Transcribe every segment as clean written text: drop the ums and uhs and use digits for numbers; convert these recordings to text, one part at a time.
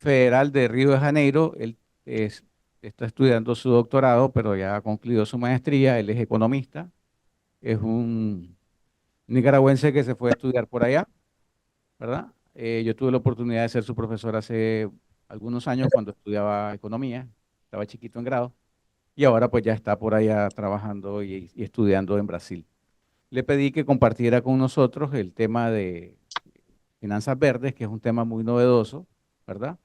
Federal de Río de Janeiro. Él es- está estudiando su doctorado, pero ya ha concluido su maestría. Él es economista, es un nicaragüense que se fue a estudiar por allá, ¿verdad? Yo tuve la oportunidad de ser su profesor hace algunos años cuando estudiaba economía, estaba chiquito en grado, y ahora pues ya está por allá trabajando y estudiando en Brasil. Le pedí que compartiera con nosotros el tema de finanzas verdes, que es un tema muy novedoso, ¿verdad?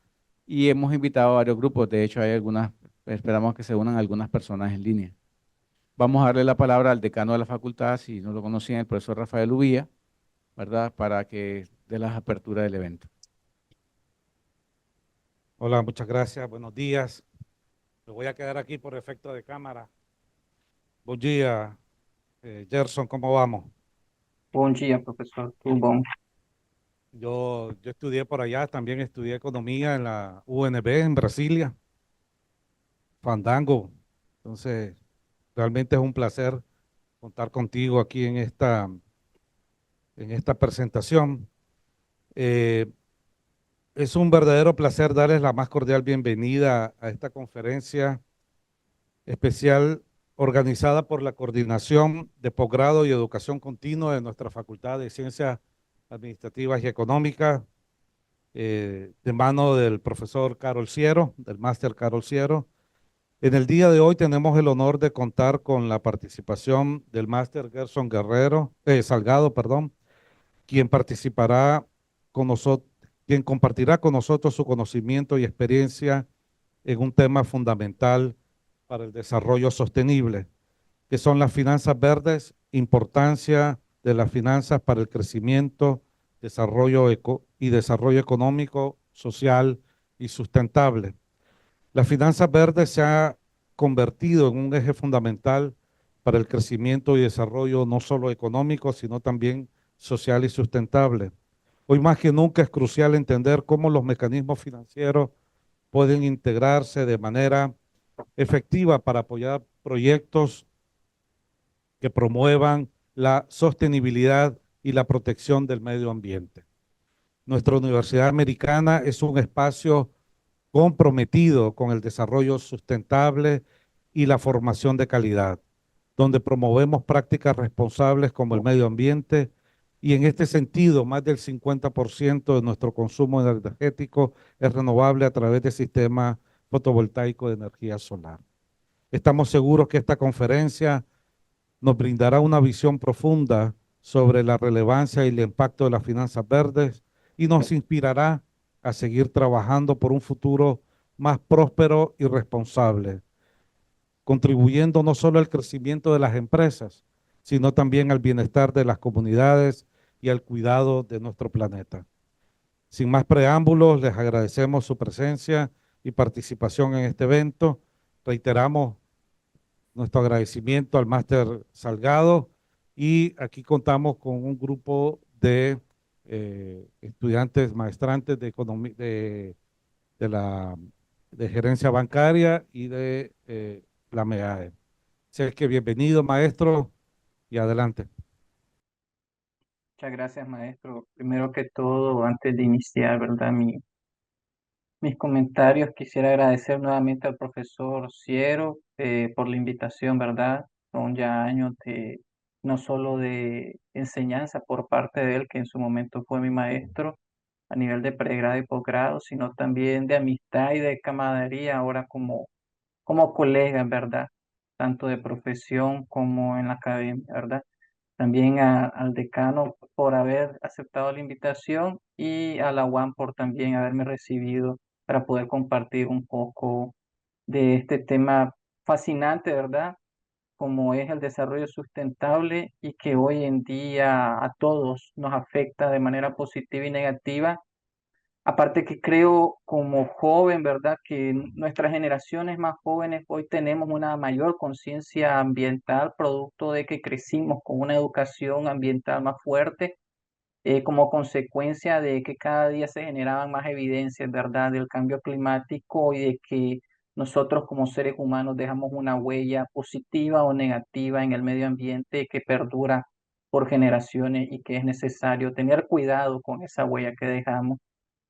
Y hemos invitado a varios grupos, de hecho hay algunas, esperamos que se unan algunas personas en línea. Vamos a darle la palabra al decano de la facultad, si no lo conocían, el profesor Rafael Ubía, ¿verdad? Para que dé las aperturas del evento. Hola, muchas gracias. Buenos días. Me voy a quedar aquí por efecto de cámara. Buen día, Gerson, ¿cómo vamos? Bom dia, professor. Tudo bom? Yo estudié por allá, también estudié economía en la UNB en Brasilia, Fandango. Entonces, realmente es un placer contar contigo aquí en esta presentación. Eh, es un verdadero placer darles la más cordial bienvenida a esta conferencia especial organizada por la Coordinación de Posgrado y Educación Continua de nuestra Facultad de Ciencias Administrativas y Económicas, de mano del profesor Carol Ciero, del máster Carol Ciero. En el día de hoy tenemos el honor de contar con la participación del máster Gerson Salgado, perdón, quien participará con nosotros, quien compartirá con nosotros su conocimiento y experiencia en un tema fundamental para el desarrollo sostenible, que son las finanzas verdes, importancia de las finanzas para el crecimiento, y desarrollo económico, social y sustentable. Las finanzas verdes se ha convertido en un eje fundamental para el crecimiento y desarrollo no solo económico, sino también social y sustentable. Hoy más que nunca es crucial entender cómo los mecanismos financieros pueden integrarse de manera efectiva para apoyar proyectos que promuevan la sostenibilidad y la protección del medio ambiente. Nuestra Universidad Americana es un espacio comprometido con el desarrollo sustentable y la formación de calidad, donde promovemos prácticas responsables como el medio ambiente y en este sentido más del 50% de nuestro consumo energético es renovable a través del sistema fotovoltaico de energía solar. Estamos seguros que esta conferencia nos brindará una visión profunda sobre la relevancia y el impacto de las finanzas verdes y nos inspirará a seguir trabajando por un futuro más próspero y responsable, contribuyendo no solo al crecimiento de las empresas, sino también al bienestar de las comunidades y al cuidado de nuestro planeta. Sin más preámbulos, les agradecemos su presencia y participación en este evento. Reiteramos nuestro agradecimiento al máster Salgado y aquí contamos con un grupo de estudiantes maestrantes de la de gerencia bancaria y de la MEAE. Así que bienvenido, maestro, y adelante. Muchas gracias, maestro. Primero que todo, antes de iniciar, ¿verdad? Mis comentarios, quisiera agradecer nuevamente al profesor Ciero por la invitación, ¿verdad? Son ya años de, no solo de enseñanza por parte de él, que en su momento fue mi maestro a nivel de pregrado y posgrado, sino también de amistad y de camaradería ahora como colega, ¿verdad? Tanto de profesión como en la academia, ¿verdad? También al decano por haber aceptado la invitación y a la UAM por también haberme recibido para poder compartir un poco de este tema fascinante, ¿verdad? Como es el desarrollo sustentable y que hoy en día a todos nos afecta de manera positiva y negativa. Aparte que creo como joven, ¿verdad? Que nuestras generaciones más jóvenes hoy tenemos una mayor conciencia ambiental, producto de que crecimos con una educación ambiental más fuerte, como consecuencia de que cada día se generaban más evidencias, ¿verdad? Del cambio climático y de que nosotros como seres humanos dejamos una huella positiva o negativa en el medio ambiente que perdura por generaciones y que es necesario tener cuidado con esa huella que dejamos.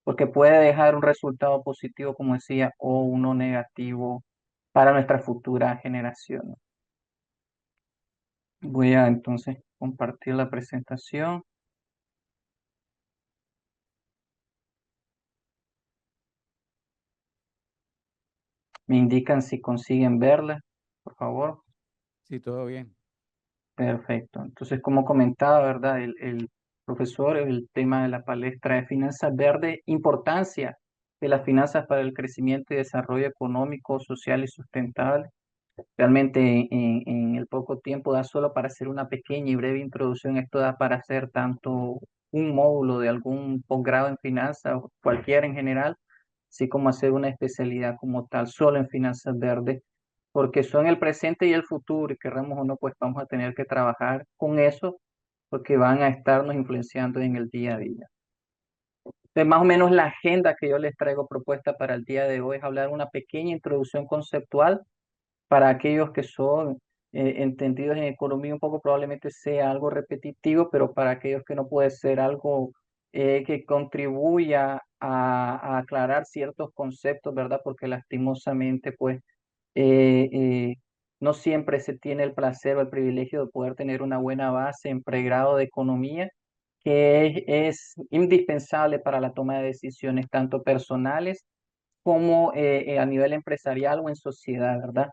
porque puede dejar un resultado positivo, como decía, o uno negativo para nuestras futuras generaciones. Voy a entonces compartir la presentación. Me indican si consiguen verla, por favor. Sí, todo bien. Perfecto. Entonces, como comentaba, ¿verdad? El profesor, el tema de la palestra de finanzas verdes, importancia de las finanzas para el crecimiento y desarrollo económico, social y sustentable. Realmente en el poco tiempo da solo para hacer una pequeña y breve introducción. Esto da para hacer tanto un módulo de algún posgrado en finanzas o cualquiera en general, así como hacer una especialidad como tal, solo en finanzas verdes, porque son el presente y el futuro, y querramos o no, pues vamos a tener que trabajar con eso, porque van a estarnos influenciando en el día a día. Entonces, más o menos la agenda que yo les traigo propuesta para el día de hoy es hablar una pequeña introducción conceptual para aquellos que son entendidos en economía, un poco probablemente sea algo repetitivo, pero para aquellos que no puede ser algo que contribuya a aclarar ciertos conceptos, ¿verdad? Porque lastimosamente, pues, eh, eh, no siempre se tiene el placer o el privilegio de poder tener una buena base en pregrado de economía, que es indispensable para la toma de decisiones tanto personales como a nivel empresarial o en sociedad, ¿verdad?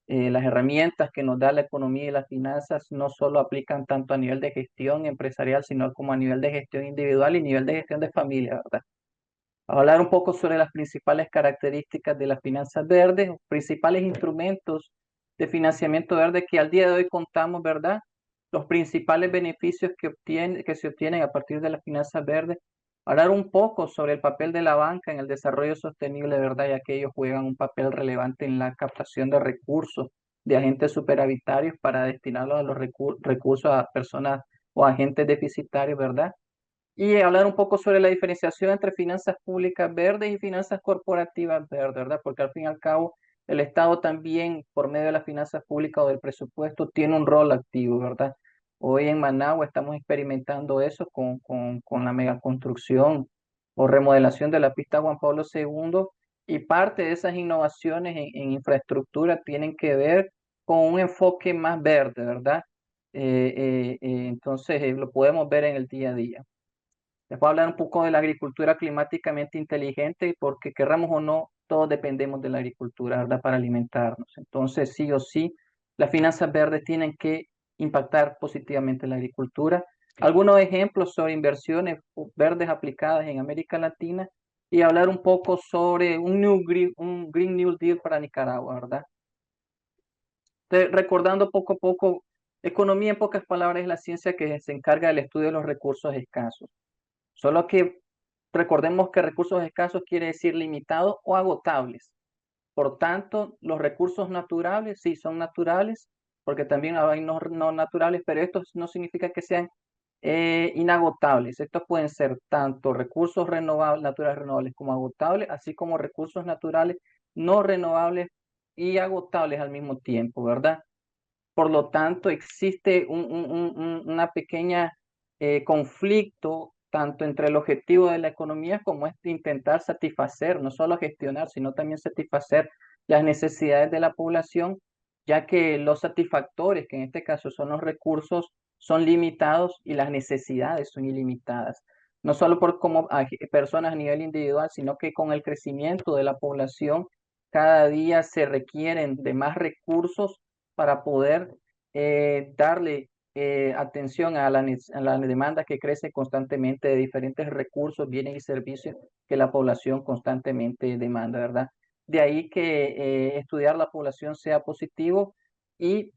Las herramientas que nos da la economía y las finanzas no solo aplican tanto a nivel de gestión empresarial, sino como a nivel de gestión individual y nivel de gestión de familia, ¿verdad? Hablar un poco sobre las principales características de las finanzas verdes, los principales instrumentos de financiamiento verde que al día de hoy contamos, ¿verdad? Los principales beneficios que se obtienen a partir de las finanzas verdes. Hablar un poco sobre el papel de la banca en el desarrollo sostenible, ¿verdad? Ya que ellos juegan un papel relevante en la captación de recursos de agentes superavitarios para destinarlos a los recursos a personas o agentes deficitarios, ¿verdad? Y hablar un poco sobre la diferenciación entre finanzas públicas verdes y finanzas corporativas verdes, ¿verdad? Porque al fin y al cabo el Estado también, por medio de las finanzas públicas o del presupuesto, tiene un rol activo, ¿verdad? Hoy en Managua estamos experimentando eso con la megaconstrucción o remodelación de la pista Juan Pablo II, y parte de esas innovaciones en infraestructura tienen que ver con un enfoque más verde, ¿verdad? Entonces lo podemos ver en el día a día. Les voy a hablar un poco de la agricultura climáticamente inteligente, porque querramos o no, todos dependemos de la agricultura, ¿verdad? Para alimentarnos. Entonces, sí o sí, las finanzas verdes tienen que impactar positivamente la agricultura. Algunos ejemplos sobre inversiones verdes aplicadas en América Latina, y hablar un poco sobre un Green New Deal para Nicaragua, ¿verdad? Entonces, recordando poco a poco, economía en pocas palabras es la ciencia que se encarga del estudio de los recursos escasos. Solo que recordemos que recursos escasos quiere decir limitados o agotables. Por tanto, los recursos naturales sí son naturales, porque también hay no naturales, pero esto no significa que sean inagotables. Estos pueden ser tanto recursos renovables, naturales renovables, como agotables, así como recursos naturales no renovables y agotables al mismo tiempo, ¿verdad? Por lo tanto, existe una pequeña conflicto tanto entre el objetivo de la economía como este intentar satisfacer, no solo gestionar, sino también satisfacer las necesidades de la población, ya que los satisfactores, que en este caso son los recursos, son limitados y las necesidades son ilimitadas. No solo por como personas a nivel individual, sino que con el crecimiento de la población, cada día se requieren de más recursos para poder darle atención a la demanda que crece constantemente de diferentes recursos, bienes y servicios que la población constantemente demanda, ¿verdad? De ahí que estudiar la población sea positivo, y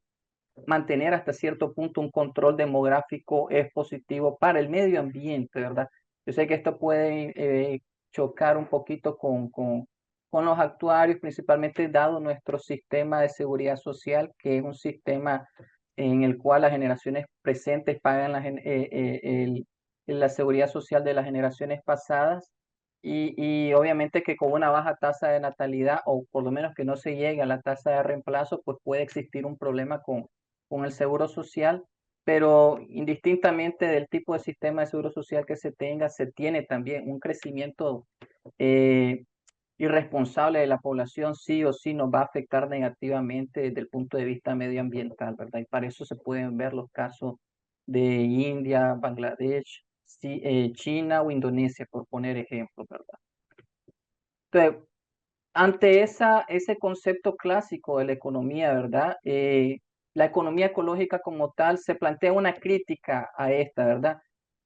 mantener hasta cierto punto un control demográfico es positivo para el medio ambiente, ¿verdad? Yo sé que esto puede chocar un poquito con los actuarios, principalmente dado nuestro sistema de seguridad social, que es un sistema en el cual las generaciones presentes pagan la seguridad social de las generaciones pasadas, y obviamente que con una baja tasa de natalidad, o por lo menos que no se llegue a la tasa de reemplazo, pues puede existir un problema con el seguro social, pero indistintamente del tipo de sistema de seguro social que se tenga, se tiene también un crecimiento eh, irresponsable de la población, sí o sí nos va a afectar negativamente desde el punto de vista medioambiental, ¿verdad? Y para eso se pueden ver los casos de India, Bangladesh, sí, China o Indonesia, por poner ejemplos, ¿verdad? Entonces, ante ese concepto clásico de la economía, ¿verdad? La economía ecológica como tal se plantea una crítica a esta, ¿verdad?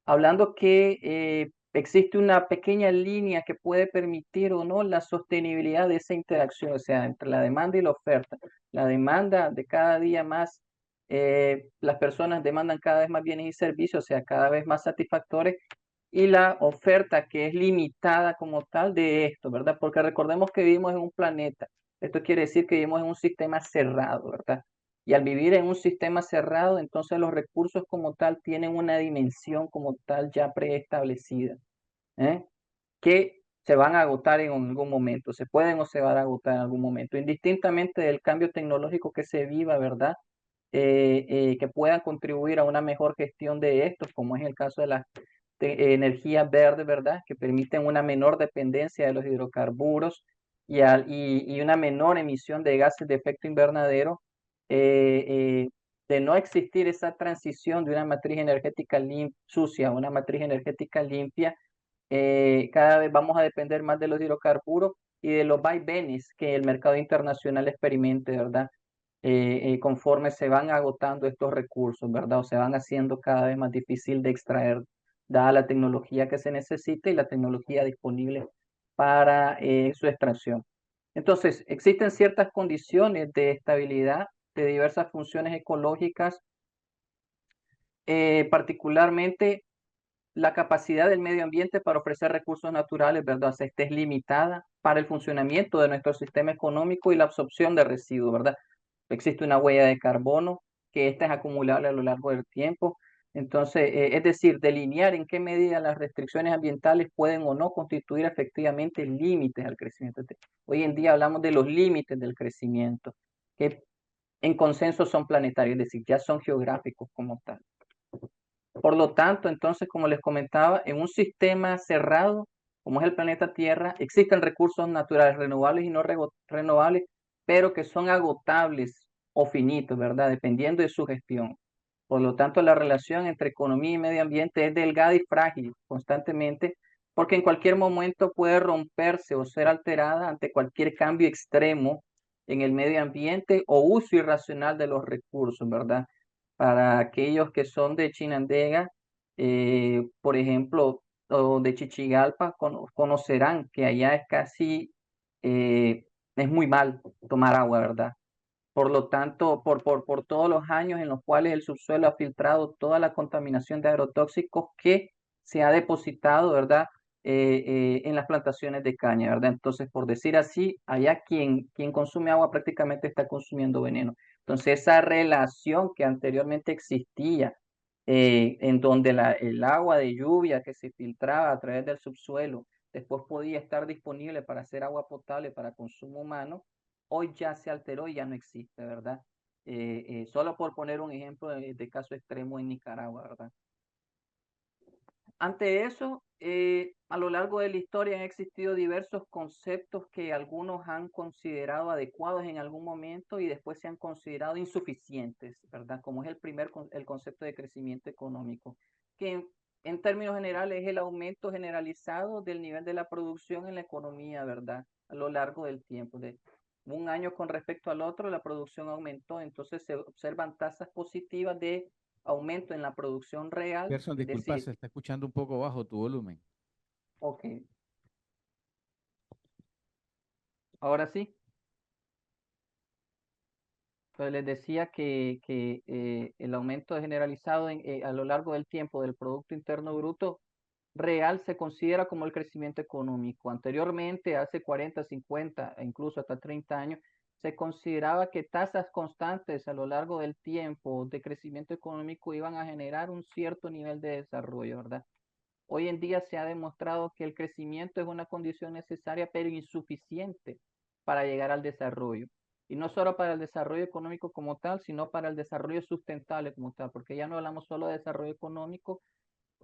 Hablando que existe una pequeña línea que puede permitir o no la sostenibilidad de esa interacción, o sea, entre la demanda y la oferta. La demanda de cada día más, las personas demandan cada vez más bienes y servicios, o sea, cada vez más satisfactores, y la oferta que es limitada como tal de esto, ¿verdad? Porque recordemos que vivimos en un planeta. Esto quiere decir que vivimos en un sistema cerrado, ¿verdad? Y al vivir en un sistema cerrado, entonces los recursos como tal tienen una dimensión como tal ya preestablecida, ¿eh? Que se van a agotar en algún momento, se pueden o se van a agotar en algún momento, indistintamente del cambio tecnológico que se viva, ¿verdad? Que puedan contribuir a una mejor gestión de estos, como es el caso de las energías verdes, ¿verdad? Que permiten una menor dependencia de los hidrocarburos y una menor emisión de gases de efecto invernadero. eh, eh, de no existir esa transición de una matriz energética sucia a una matriz energética limpia, cada vez vamos a depender más de los hidrocarburos y de los vaivenes que el mercado internacional experimente, ¿verdad? Conforme se van agotando estos recursos, ¿verdad? O se van haciendo cada vez más difícil de extraer, dada la tecnología que se necesita y la tecnología disponible para su extracción. Entonces, existen ciertas condiciones de estabilidad de diversas funciones ecológicas, particularmente la capacidad del medio ambiente para ofrecer recursos naturales, ¿verdad? O sea, esta es limitada para el funcionamiento de nuestro sistema económico y la absorción de residuos, ¿verdad? Existe una huella de carbono que esta es acumulable a lo largo del tiempo. Entonces, es decir, delinear en qué medida las restricciones ambientales pueden o no constituir efectivamente límites al crecimiento. Hoy en día hablamos de los límites del crecimiento, que en consenso son planetarios, es decir, ya son geográficos como tal. Por lo tanto, entonces, como les comentaba, en un sistema cerrado, como es el planeta Tierra, existen recursos naturales renovables y no renovables, pero que son agotables o finitos, ¿verdad? Dependiendo de su gestión. Por lo tanto, la relación entre economía y medio ambiente es delgada y frágil constantemente, porque en cualquier momento puede romperse o ser alterada ante cualquier cambio extremo en el medio ambiente o uso irracional de los recursos, ¿verdad? Para aquellos que son de Chinandega, por ejemplo, o de Chichigalpa, conocerán que allá es casi, es muy mal tomar agua, ¿verdad? Por lo tanto, por todos los años en los cuales el subsuelo ha filtrado toda la contaminación de agrotóxicos que se ha depositado, ¿verdad? En las plantaciones de caña, ¿verdad? Entonces, por decir así, allá quien consume agua prácticamente está consumiendo veneno. Entonces, esa relación que anteriormente existía, en donde el agua de lluvia que se filtraba a través del subsuelo, después podía estar disponible para hacer agua potable para consumo humano, hoy ya se alteró y ya no existe, ¿verdad? Solo por poner un ejemplo de caso extremo en Nicaragua, ¿verdad? Ante eso, a lo largo de la historia han existido diversos conceptos que algunos han considerado adecuados en algún momento y después se han considerado insuficientes, ¿verdad? Como es el concepto de crecimiento económico, que en términos generales es el aumento generalizado del nivel de la producción en la economía, ¿verdad? A lo largo del tiempo. De un año con respecto al otro, la producción aumentó, entonces se observan tasas positivas de aumento en la producción real, Gerson, es disculpa, decir, se está escuchando un poco bajo tu volumen. ok, ahora sí. Pues les decía que el aumento generalizado a lo largo del tiempo del Producto Interno Bruto real se considera como el crecimiento económico. Anteriormente, hace 40, 50 e incluso hasta 30 años, se consideraba que tasas constantes a lo largo del tiempo de crecimiento económico iban a generar un cierto nivel de desarrollo, ¿verdad? Hoy en día se ha demostrado que el crecimiento es una condición necesaria pero insuficiente para llegar al desarrollo. Y no solo para el desarrollo económico como tal, sino para el desarrollo sustentable como tal, porque ya no hablamos solo de desarrollo económico,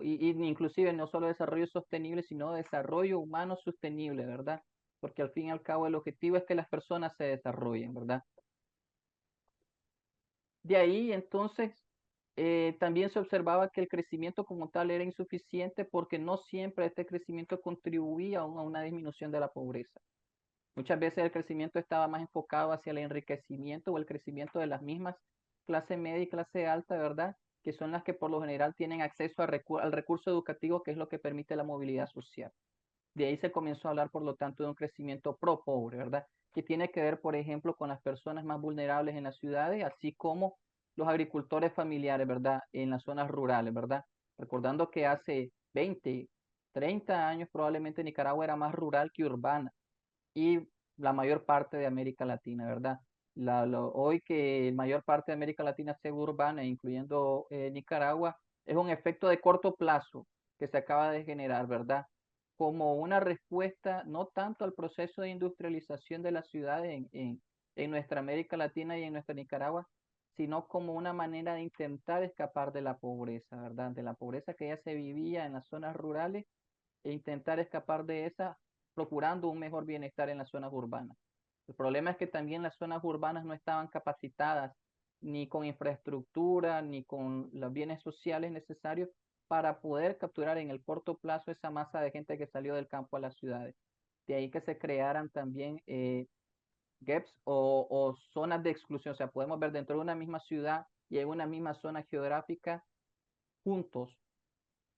y inclusive no solo desarrollo sostenible, sino desarrollo humano sostenible, ¿verdad? Porque al fin y al cabo el objetivo es que las personas se desarrollen, ¿verdad? De ahí entonces también se observaba que el crecimiento como tal era insuficiente porque no siempre este crecimiento contribuía aún a una disminución de la pobreza. Muchas veces el crecimiento estaba más enfocado hacia el enriquecimiento o el crecimiento de las mismas clase media y clase alta, ¿verdad? Que son las que por lo general tienen acceso al recurso educativo, que es lo que permite la movilidad social. De ahí se comenzó a hablar, por lo tanto, de un crecimiento pro pobre, ¿verdad? Que tiene que ver, por ejemplo, con las personas más vulnerables en las ciudades, así como los agricultores familiares, ¿verdad? En las zonas rurales, ¿verdad? Recordando que hace 20, 30 años probablemente Nicaragua era más rural que urbana y la mayor parte de América Latina, ¿verdad? Hoy que la mayor parte de América Latina sea urbana, incluyendo Nicaragua, es un efecto de corto plazo que se acaba de generar, ¿verdad? Como una respuesta no tanto al proceso de industrialización de las ciudades en nuestra América Latina y en nuestra Nicaragua, sino como una manera de intentar escapar de la pobreza, ¿verdad? De la pobreza que ya se vivía en las zonas rurales e intentar escapar de esa procurando un mejor bienestar en las zonas urbanas. El problema es que también las zonas urbanas no estaban capacitadas ni con infraestructura ni con los bienes sociales necesarios para poder capturar en el corto plazo esa masa de gente que salió del campo a las ciudades. De ahí que se crearan también gaps o zonas de exclusión. O sea, podemos ver dentro de una misma ciudad y en una misma zona geográfica juntos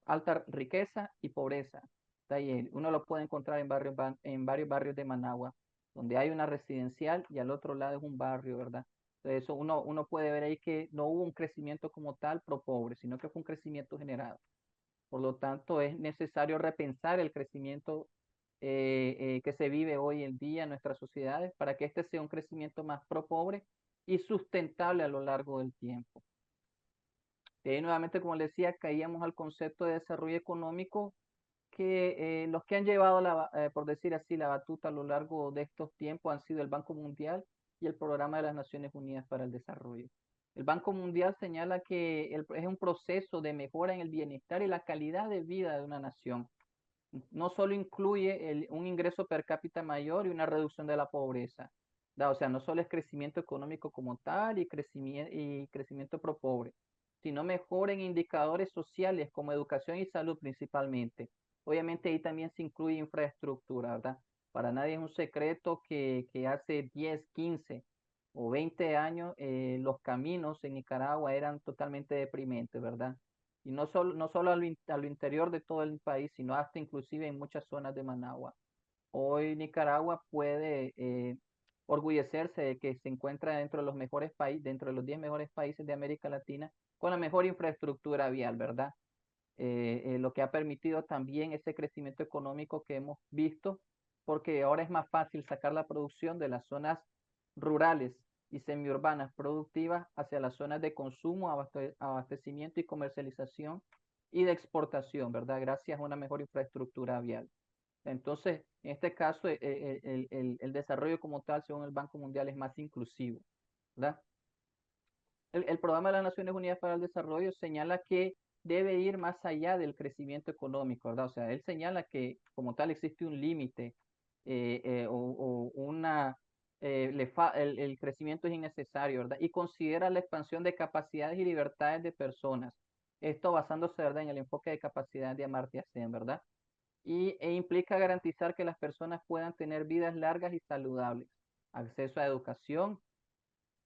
alta riqueza y pobreza. Uno lo puede encontrar en varios barrios de Managua, donde hay una residencial y al otro lado es un barrio, ¿verdad? Entonces, eso uno puede ver ahí que no hubo un crecimiento como tal pro pobre, sino que fue un crecimiento generado. Por lo tanto, es necesario repensar el crecimiento que se vive hoy en día en nuestras sociedades para que este sea un crecimiento más pro pobre y sustentable a lo largo del tiempo. Nuevamente, como les decía, caíamos al concepto de desarrollo económico que los que han llevado, por decir así, la batuta a lo largo de estos tiempos han sido el Banco Mundial y el Programa de las Naciones Unidas para el Desarrollo. El Banco Mundial señala que es un proceso de mejora en el bienestar y la calidad de vida de una nación. No solo incluye un ingreso per cápita mayor y una reducción de la pobreza. O sea, no solo es crecimiento económico como tal y crecimiento pro pobre, sino mejora en indicadores sociales como educación y salud principalmente. Obviamente ahí también se incluye infraestructura, ¿verdad? Para nadie es un secreto que hace 10, 15 o 20 años los caminos en Nicaragua eran totalmente deprimentes, ¿verdad? Y no solo a lo interior de todo el país, sino hasta inclusive en muchas zonas de Managua. Hoy Nicaragua puede orgullecerse de que se encuentra dentro de los mejores países, dentro de los 10 mejores países de América Latina, con la mejor infraestructura vial, ¿verdad? Lo que ha permitido también ese crecimiento económico que hemos visto, porque ahora es más fácil sacar la producción de las zonas rurales y semiurbanas productivas hacia las zonas de consumo, abastecimiento y comercialización y de exportación, ¿verdad? Gracias a una mejor infraestructura vial. Entonces, en este caso, el desarrollo como tal, según el Banco Mundial, es más inclusivo, ¿verdad? El Programa de las Naciones Unidas para el Desarrollo señala que debe ir más allá del crecimiento económico, ¿verdad? O sea, él señala que como tal existe un límite o una, el crecimiento es innecesario, ¿verdad? Y considera la expansión de capacidades y libertades de personas. Esto basándose, ¿verdad?, en el enfoque de capacidad de Amartya Sen, ¿verdad? E implica garantizar que las personas puedan tener vidas largas y saludables, acceso a educación,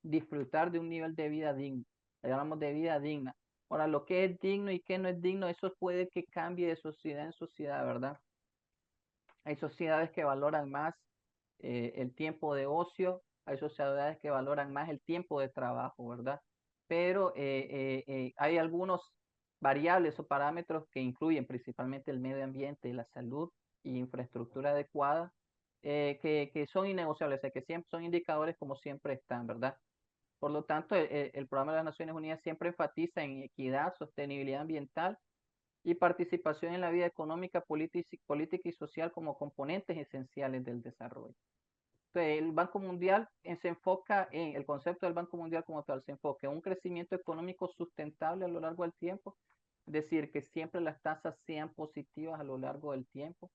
disfrutar de un nivel de vida digno. Le llamamos de vida digna. Ahora, lo que es digno y qué no es digno, eso puede que cambie de sociedad en sociedad, ¿verdad? Hay sociedades que valoran más el tiempo de ocio, hay sociedades que valoran más el tiempo de trabajo, ¿verdad? Pero hay algunos variables o parámetros que incluyen principalmente el medio ambiente, la salud y infraestructura adecuada, que son innegociables, o sea, que siempre son indicadores como siempre están, ¿verdad? Por lo tanto, el Programa de las Naciones Unidas siempre enfatiza en equidad, sostenibilidad ambiental y participación en la vida económica, política y social como componentes esenciales del desarrollo. Entonces, el Banco Mundial se enfoca en, el concepto del Banco Mundial como tal, se enfoca en un crecimiento económico sustentable a lo largo del tiempo, es decir, que siempre las tasas sean positivas a lo largo del tiempo.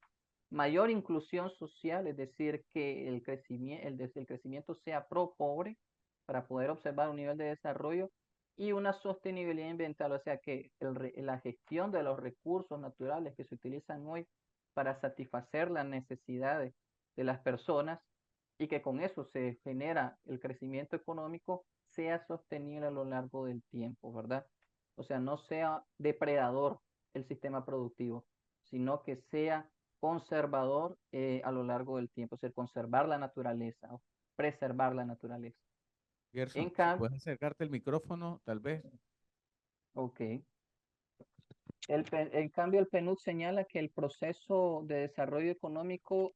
Mayor inclusión social, es decir, que el crecimiento sea pro pobre para poder observar un nivel de desarrollo y una sostenibilidad ambiental, o sea que la gestión de los recursos naturales que se utilizan hoy para satisfacer las necesidades de las personas y que con eso se genera el crecimiento económico sea sostenible a lo largo del tiempo, ¿verdad? O sea, no sea depredador el sistema productivo, sino que sea conservador a lo largo del tiempo, es decir, conservar la naturaleza, o preservar la naturaleza. En Gerson, si cambio, puedes acercarte el micrófono, tal vez. ok. En cambio, el PNUD señala que el proceso de desarrollo económico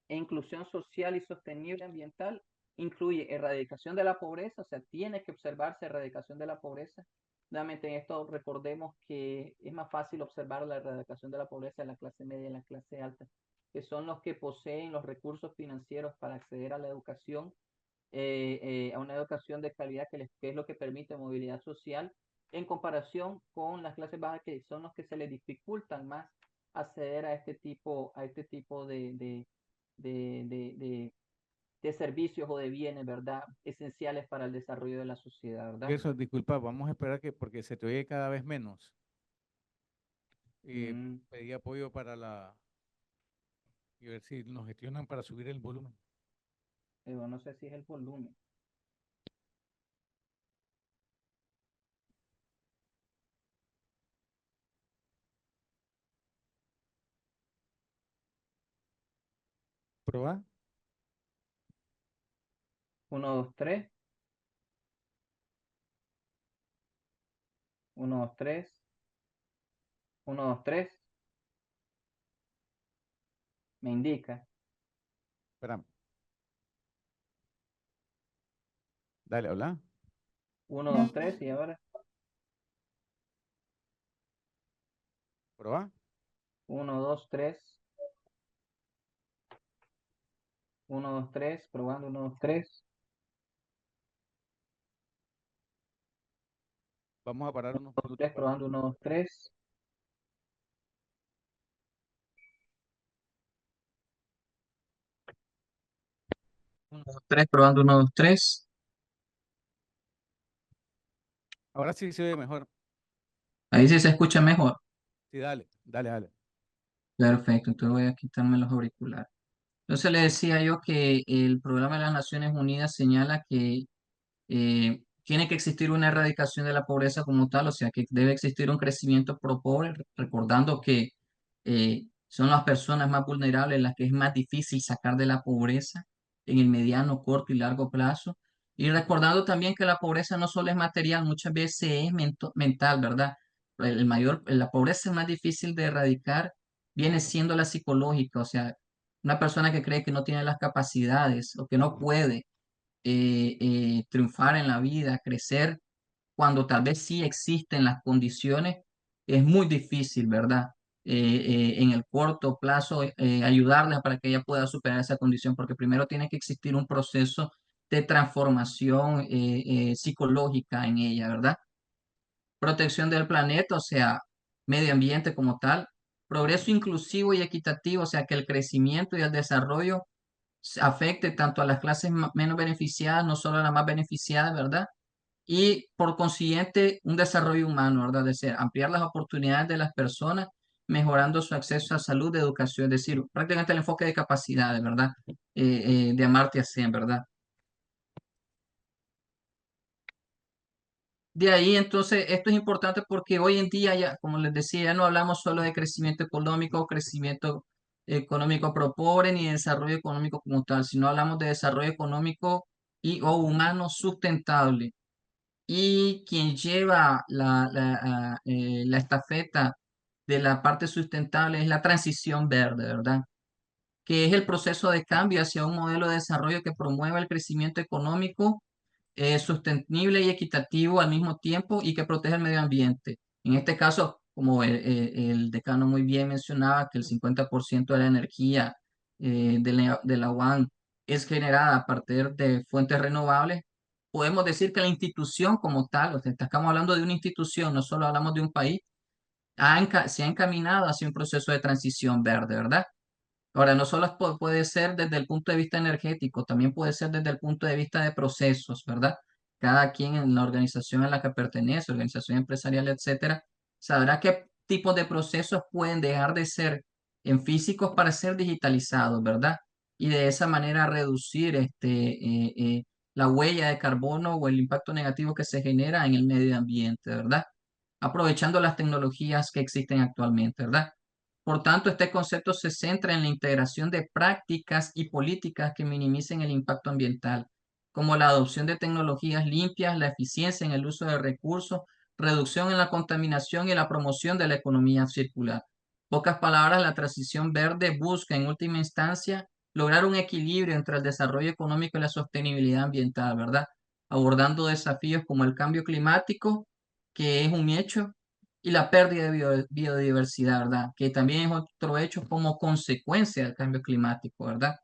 e inclusión social y sostenible ambiental incluye erradicación de la pobreza, o sea, tiene que observarse erradicación de la pobreza. Nuevamente en esto recordemos que es más fácil observar la erradicación de la pobreza en la clase media y en la clase alta, que son los que poseen los recursos financieros para acceder a la educación, a una educación de calidad que es lo que permite movilidad social, en comparación con las clases bajas que son los que se les dificultan más acceder a este tipo de, de, de, de servicios o de bienes, ¿verdad? Esenciales para el desarrollo de la sociedad, ¿verdad? Gerson, disculpa, vamos a esperar que, porque se te oye cada vez menos. Mm, Pedí apoyo para y ver si nos gestionan para subir el volumen. pero no sé si es el volumen. ¿Proba? 1, 2, 3, 1, 2, 3, 1, 2, 3, me indica. Espérame. Dale, habla. 1, 2, 3 y ahora ¿Proba? 1, 2, 3, 1, 2, 3, probando 1, 2, 3, Vamos a parar unos 2, minutos 3, para... probando 1, 2, 3, 1, 2, 3, probando 1, 2, 3. Ahora sí se oye mejor. Ahí sí se escucha mejor. Sí, dale, dale, dale. Perfecto, entonces voy a quitarme los auriculares. Entonces le decía yo que el programa de las Naciones Unidas señala que tiene que existir una erradicación de la pobreza como tal, o sea que debe existir un crecimiento pro pobre, recordando que son las personas más vulnerables las que es más difícil sacar de la pobreza en el mediano, corto y largo plazo. Y recordando también que la pobreza no solo es material, muchas veces es mental, ¿verdad? La pobreza más difícil de erradicar viene siendo la psicológica, o sea, una persona que cree que no tiene las capacidades o que no puede triunfar en la vida, crecer, cuando tal vez sí existen las condiciones, es muy difícil, ¿verdad? En el corto plazo, ayudarla para que ella pueda superar esa condición, porque primero tiene que existir un proceso de transformación psicológica en ella, ¿verdad? Protección del planeta, o sea, medio ambiente como tal, progreso inclusivo y equitativo, o sea, que el crecimiento y el desarrollo afecte tanto a las clases menos beneficiadas, no solo a las más beneficiadas, ¿verdad? Y por consiguiente, un desarrollo humano, ¿verdad? Es decir, ampliar las oportunidades de las personas, mejorando su acceso a salud, educación, es decir, prácticamente el enfoque de capacidades, ¿verdad? De Amartya Sen, ¿verdad? De ahí, entonces, esto es importante porque hoy en día, ya, como les decía, ya no hablamos solo de crecimiento económico pro pobre, ni de desarrollo económico como tal, sino hablamos de desarrollo económico y o humano sustentable. Y quien lleva la estafeta de la parte sustentable es la transición verde, ¿verdad? Que es el proceso de cambio hacia un modelo de desarrollo que promueva el crecimiento económico sostenible y equitativo al mismo tiempo y que protege el medio ambiente. En este caso, como el decano muy bien mencionaba, que el 50% de la energía de la UAM es generada a partir de fuentes renovables, podemos decir que la institución como tal, o sea, estamos hablando de una institución, no solo hablamos de un país, se ha encaminado hacia un proceso de transición verde, ¿verdad? Ahora, no solo puede ser desde el punto de vista energético, también puede ser desde el punto de vista de procesos, ¿verdad? Cada quien en la organización a la que pertenece, organización empresarial, etcétera, sabrá qué tipos de procesos pueden dejar de ser en físicos para ser digitalizados, ¿verdad? Y de esa manera reducir la huella de carbono o el impacto negativo que se genera en el medio ambiente, ¿verdad? Aprovechando las tecnologías que existen actualmente, ¿verdad? Por tanto, este concepto se centra en la integración de prácticas y políticas que minimicen el impacto ambiental, como la adopción de tecnologías limpias, la eficiencia en el uso de recursos, reducción en la contaminación y la promoción de la economía circular. Pocas palabras, la transición verde busca en última instancia lograr un equilibrio entre el desarrollo económico y la sostenibilidad ambiental, ¿verdad? Abordando desafíos como el cambio climático, que es un hecho, y la pérdida de biodiversidad, ¿verdad? Que también es otro hecho como consecuencia del cambio climático, ¿verdad?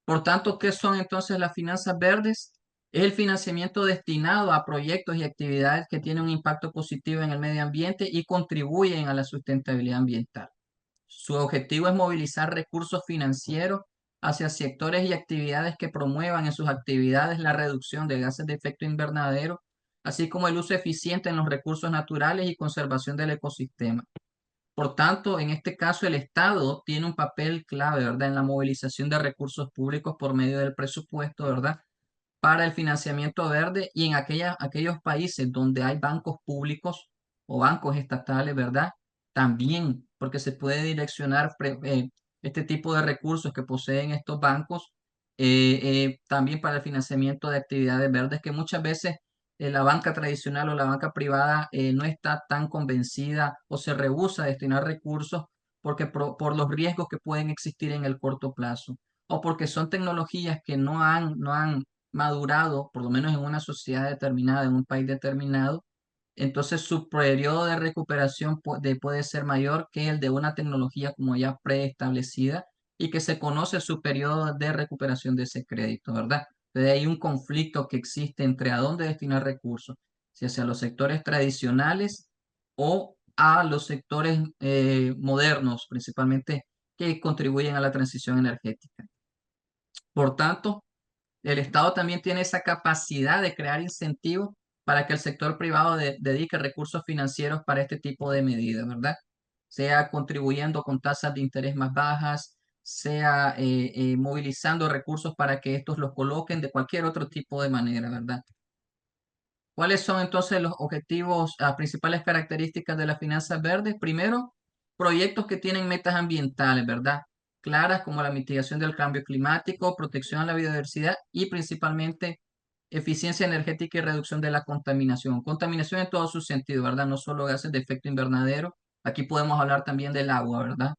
Por tanto, ¿qué son entonces las finanzas verdes? Es el financiamiento destinado a proyectos y actividades que tienen un impacto positivo en el medio ambiente y contribuyen a la sustentabilidad ambiental. Su objetivo es movilizar recursos financieros hacia sectores y actividades que promuevan en sus actividades la reducción de gases de efecto invernadero, así como el uso eficiente en los recursos naturales y conservación del ecosistema. Por tanto, en este caso, el Estado tiene un papel clave, ¿verdad?, en la movilización de recursos públicos por medio del presupuesto, ¿verdad?, para el financiamiento verde y en aquellos países donde hay bancos públicos o bancos estatales, ¿verdad? También, porque se puede direccionar este tipo de recursos que poseen estos bancos también para el financiamiento de actividades verdes que muchas veces la banca tradicional o la banca privada no está tan convencida o se rehúsa a destinar recursos porque por los riesgos que pueden existir en el corto plazo o porque son tecnologías que no han madurado, por lo menos en una sociedad determinada, en un país determinado, entonces su periodo de recuperación puede ser mayor que el de una tecnología como ya preestablecida y que se conoce su periodo de recuperación de ese crédito, ¿verdad? Entonces hay un conflicto que existe entre a dónde destinar recursos, si hacia los sectores tradicionales o a los sectores modernos, principalmente que contribuyen a la transición energética. Por tanto, el Estado también tiene esa capacidad de crear incentivos para que el sector privado dedique recursos financieros para este tipo de medidas, ¿verdad? Sea contribuyendo con tasas de interés más bajas, sea movilizando recursos para que estos los coloquen de cualquier otro tipo de manera, ¿verdad? ¿Cuáles son entonces los objetivos, las principales características de las finanzas verdes? Primero, proyectos que tienen metas ambientales, ¿verdad? Claras como la mitigación del cambio climático, protección a la biodiversidad y principalmente eficiencia energética y reducción de la contaminación. Contaminación en todo su sentido, ¿verdad? No solo gases de efecto invernadero. Aquí podemos hablar también del agua, ¿verdad?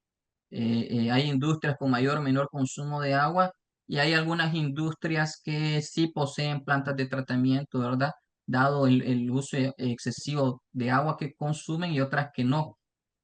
Hay industrias con mayor o menor consumo de agua y hay algunas industrias que sí poseen plantas de tratamiento, ¿verdad? Dado el uso excesivo de agua que consumen y otras que no.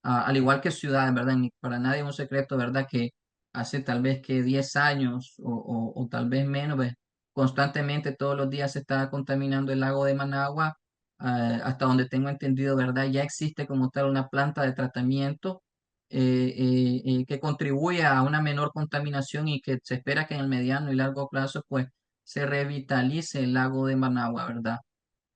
Al igual que ciudades, ¿verdad? Para nadie es un secreto, ¿verdad? Que hace tal vez que 10 años o tal vez menos, pues, constantemente todos los días se está contaminando el lago de Managua. Hasta donde tengo entendido, ¿verdad? Ya existe como tal una planta de tratamiento que contribuye a una menor contaminación y que se espera que en el mediano y largo plazo pues se revitalice el lago de Managua, ¿verdad?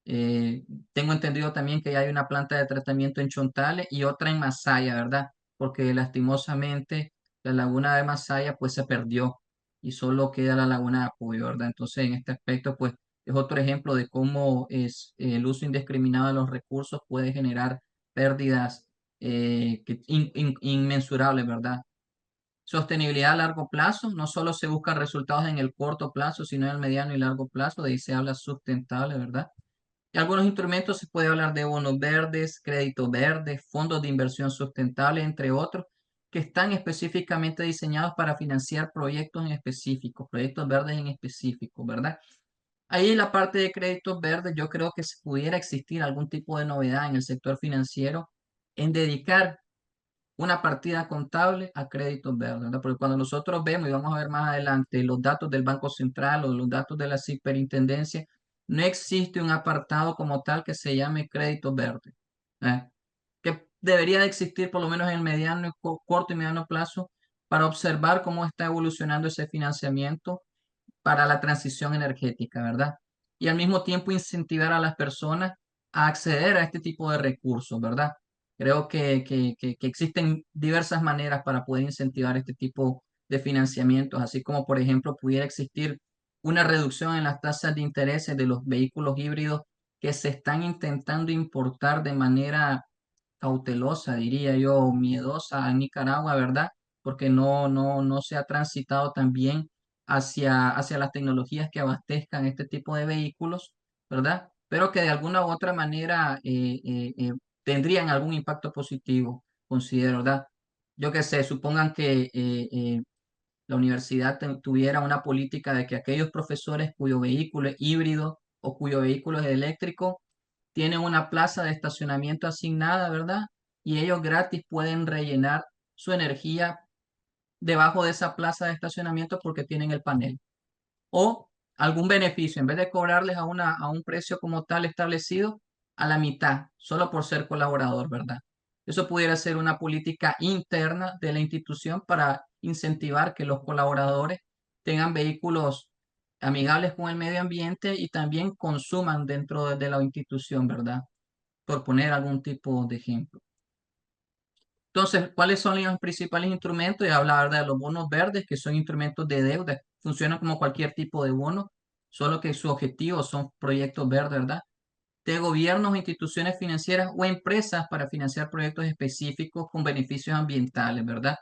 Tengo entendido también que hay una planta de tratamiento en Chontales y otra en Masaya, ¿verdad? Porque lastimosamente la laguna de Masaya pues se perdió y solo queda la laguna de Apoyo, ¿verdad? Entonces en este aspecto pues es otro ejemplo de cómo el uso indiscriminado de los recursos puede generar pérdidas inmensurables, ¿verdad? Sostenibilidad a largo plazo, no solo se buscan resultados en el corto plazo, sino en el mediano y largo plazo, de ahí se habla sustentable, ¿verdad? Y algunos instrumentos se puede hablar de bonos verdes, crédito verde, fondos de inversión sustentable, entre otros, que están específicamente diseñados para financiar proyectos en específico, proyectos verdes en específico, ¿verdad? Ahí en la parte de créditos verdes, yo creo que si pudiera existir algún tipo de novedad en el sector financiero en dedicar una partida contable a créditos verdes, ¿verdad? Porque cuando nosotros vemos, y vamos a ver más adelante, los datos del Banco Central o los datos de la superintendencia, no existe un apartado como tal que se llame créditos verdes, ¿eh? Que debería de existir por lo menos en el mediano, corto y mediano plazo para observar cómo está evolucionando ese financiamiento para la transición energética, ¿verdad? Y al mismo tiempo incentivar a las personas a acceder a este tipo de recursos, ¿verdad? Creo que existen diversas maneras para poder incentivar este tipo de financiamientos, así como, por ejemplo, pudiera existir una reducción en las tasas de intereses de los vehículos híbridos que se están intentando importar de manera cautelosa, diría yo, miedosa en Nicaragua, ¿verdad? Porque no se ha transitado también hacia las tecnologías que abastezcan este tipo de vehículos, ¿verdad? Pero que de alguna u otra manera tendrían algún impacto positivo, considero, ¿verdad? Yo que sé, supongan que la universidad tuviera una política de que aquellos profesores cuyo vehículo es híbrido o cuyo vehículo es eléctrico tienen una plaza de estacionamiento asignada, ¿verdad? Y ellos gratis pueden rellenar su energía debajo de esa plaza de estacionamiento porque tienen el panel. O algún beneficio, en vez de cobrarles a un precio como tal establecido, a la mitad, solo por ser colaborador, ¿verdad? Eso pudiera ser una política interna de la institución para incentivar que los colaboradores tengan vehículos amigables con el medio ambiente y también consuman dentro de la institución, ¿verdad? Por poner algún tipo de ejemplo. Entonces, ¿cuáles son los principales instrumentos? Ya hablar de los bonos verdes, que son instrumentos de deuda, funcionan como cualquier tipo de bono, solo que su objetivo son proyectos verdes, ¿verdad? De gobiernos, instituciones financieras o empresas para financiar proyectos específicos con beneficios ambientales, ¿verdad?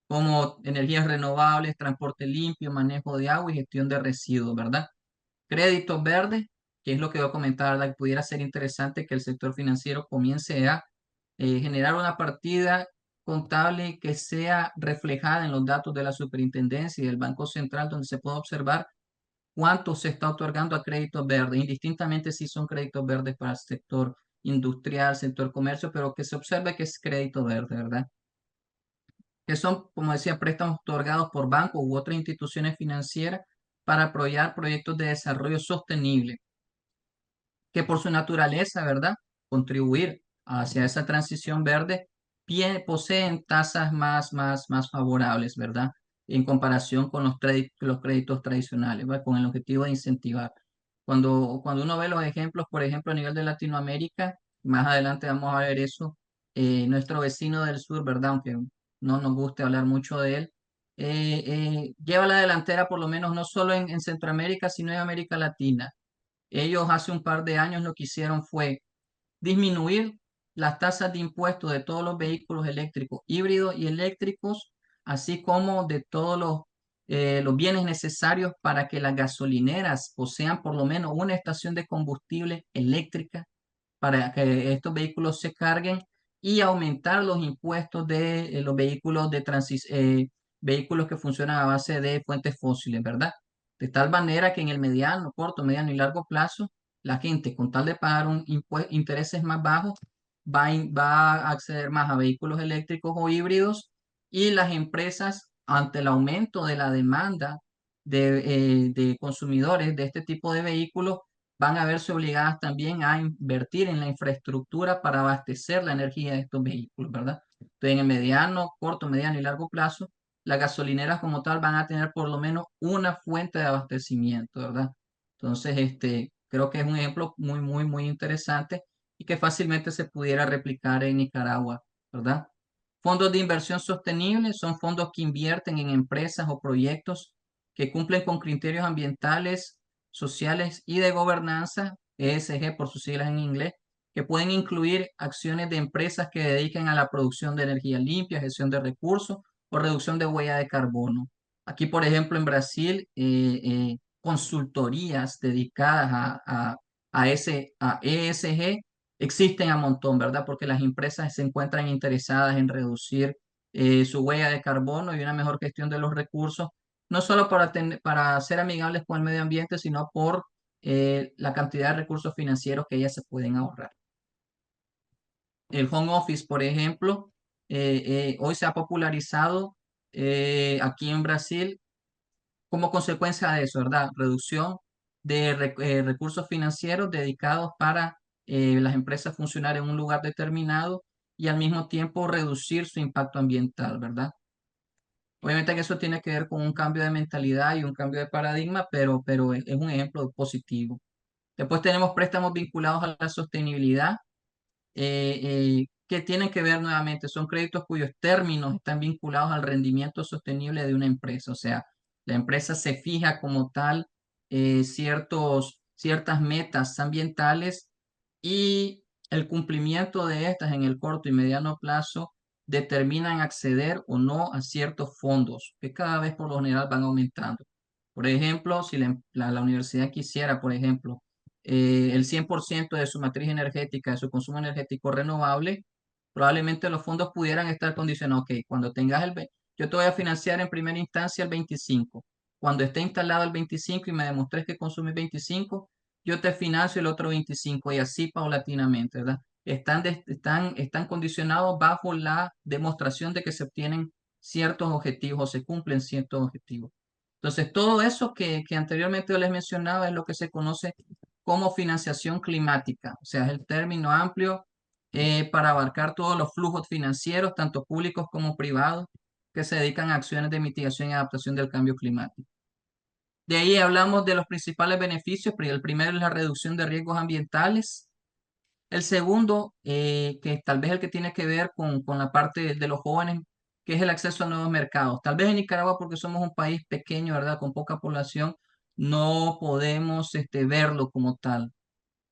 Como energías renovables, transporte limpio, manejo de agua y gestión de residuos, ¿verdad? Créditos verdes, que es lo que voy a comentar, ¿verdad? Que pudiera ser interesante que el sector financiero comience a generar una partida contable que sea reflejada en los datos de la superintendencia y del Banco Central, donde se pueda observar cuánto se está otorgando a créditos verdes, indistintamente si son créditos verdes para el sector industrial, sector comercio, pero que se observe que es crédito verde, ¿verdad? Que son, como decía, préstamos otorgados por bancos u otras instituciones financieras para apoyar proyectos de desarrollo sostenible que por su naturaleza, ¿verdad? Contribuir hacia esa transición verde, poseen tasas más favorables, ¿verdad? En comparación con los créditos tradicionales, ¿verdad? Con el objetivo de incentivar. Cuando uno ve los ejemplos, por ejemplo, a nivel de Latinoamérica, más adelante vamos a ver eso, nuestro vecino del sur, ¿verdad? Aunque no nos guste hablar mucho de él, lleva la delantera por lo menos no solo en Centroamérica, sino en América Latina. Ellos hace un par de años lo que hicieron fue disminuir las tasas de impuestos de todos los vehículos eléctricos, híbridos y eléctricos, así como de todos los bienes necesarios para que las gasolineras posean por lo menos una estación de combustible eléctrica para que estos vehículos se carguen y aumentar los impuestos de los vehículos vehículos que funcionan a base de fuentes fósiles, ¿verdad? De tal manera que en el mediano, corto, mediano y largo plazo, la gente con tal de pagar intereses más bajos va a acceder más a vehículos eléctricos o híbridos y las empresas ante el aumento de la demanda de consumidores de este tipo de vehículos van a verse obligadas también a invertir en la infraestructura para abastecer la energía de estos vehículos, ¿verdad? Entonces, en el mediano, corto, mediano y largo plazo, las gasolineras como tal van a tener por lo menos una fuente de abastecimiento, ¿verdad? Entonces, creo que es un ejemplo muy interesante y que fácilmente se pudiera replicar en Nicaragua, ¿verdad? Fondos de inversión sostenible son fondos que invierten en empresas o proyectos que cumplen con criterios ambientales, sociales y de gobernanza, ESG por sus siglas en inglés, que pueden incluir acciones de empresas que dediquen a la producción de energía limpia, gestión de recursos o reducción de huella de carbono. Aquí, por ejemplo, en Brasil, consultorías dedicadas a ESG existen a montón, ¿verdad? Porque las empresas se encuentran interesadas en reducir su huella de carbono y una mejor gestión de los recursos, no solo para ser amigables con el medio ambiente, sino por la cantidad de recursos financieros que ellas se pueden ahorrar. El home office, por ejemplo, hoy se ha popularizado aquí en Brasil como consecuencia de eso, ¿verdad? Reducción de recursos financieros dedicados para las empresas funcionar en un lugar determinado y al mismo tiempo reducir su impacto ambiental, ¿verdad? Obviamente que eso tiene que ver con un cambio de mentalidad y un cambio de paradigma, pero es un ejemplo positivo. Después tenemos préstamos vinculados a la sostenibilidad, que tienen que ver nuevamente, son créditos cuyos términos están vinculados al rendimiento sostenible de una empresa. O sea, la empresa se fija como tal ciertas metas ambientales y el cumplimiento de estas en el corto y mediano plazo determinan acceder o no a ciertos fondos que cada vez por lo general van aumentando. Por ejemplo, si la universidad quisiera, por ejemplo, el 100% de su matriz energética, de su consumo energético renovable, probablemente los fondos pudieran estar condicionados. Ok, cuando tengas yo te voy a financiar en primera instancia el 25. Cuando esté instalado el 25 y me demostrés que consumes 25, yo te financio el otro 25 y así paulatinamente, ¿verdad? Están condicionados bajo la demostración de que se obtienen ciertos objetivos o se cumplen ciertos objetivos. Entonces, todo eso que anteriormente yo les mencionaba es lo que se conoce como financiación climática, o sea, es el término amplio para abarcar todos los flujos financieros, tanto públicos como privados, que se dedican a acciones de mitigación y adaptación del cambio climático. De ahí hablamos de los principales beneficios. El primero es la reducción de riesgos ambientales. El segundo, que tal vez el que tiene que ver con la parte de los jóvenes, que es el acceso a nuevos mercados. Tal vez en Nicaragua, porque somos un país pequeño, ¿verdad? Con poca población, no podemos verlo como tal,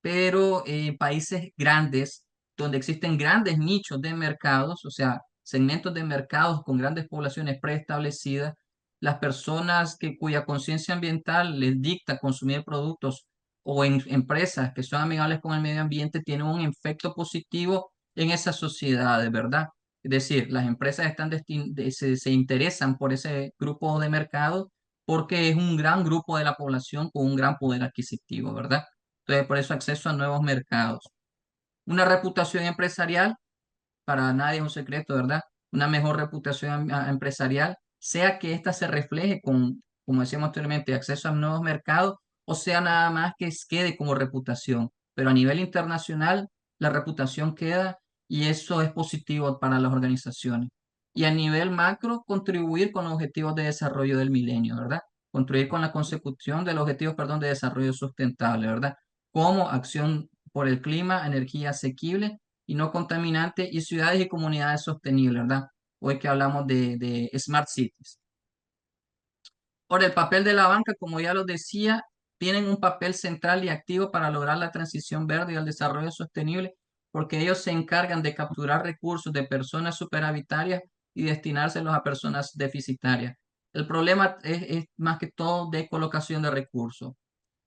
pero países grandes, donde existen grandes nichos de mercados, o sea, segmentos de mercados con grandes poblaciones preestablecidas, las personas cuya conciencia ambiental les dicta consumir productos o en empresas que son amigables con el medio ambiente tienen un efecto positivo en esas sociedades, ¿verdad? Es decir, las empresas se interesan por ese grupo de mercado porque es un gran grupo de la población con un gran poder adquisitivo, ¿verdad? Entonces, por eso acceso a nuevos mercados. Una reputación empresarial, para nadie es un secreto, ¿verdad? Una mejor reputación empresarial, sea que ésta se refleje con, como decíamos anteriormente, acceso a nuevos mercados, o sea nada más que quede como reputación. Pero a nivel internacional, la reputación queda y eso es positivo para las organizaciones. Y a nivel macro, contribuir con los objetivos de desarrollo del milenio, ¿verdad? Contribuir con la consecución de los objetivos, perdón, de desarrollo sustentable, ¿verdad? Como acción por el clima, energía asequible y no contaminante y ciudades y comunidades sostenibles, ¿verdad? Hoy que hablamos de Smart Cities. Ahora, el papel de la banca, como ya lo decía, tienen un papel central y activo para lograr la transición verde y el desarrollo sostenible, porque ellos se encargan de capturar recursos de personas superhabitarias y destinárselos a personas deficitarias. El problema es más que todo de colocación de recursos,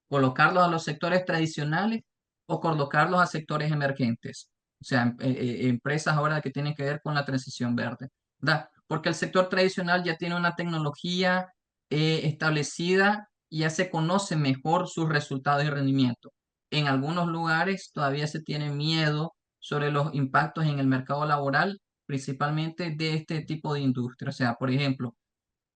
colocarlos a los sectores tradicionales o colocarlos a sectores emergentes. O sea, empresas ahora que tienen que ver con la transición verde, ¿verdad? Porque el sector tradicional ya tiene una tecnología establecida y ya se conoce mejor sus resultados y rendimiento. En algunos lugares todavía se tiene miedo sobre los impactos en el mercado laboral, principalmente de este tipo de industria. O sea, por ejemplo,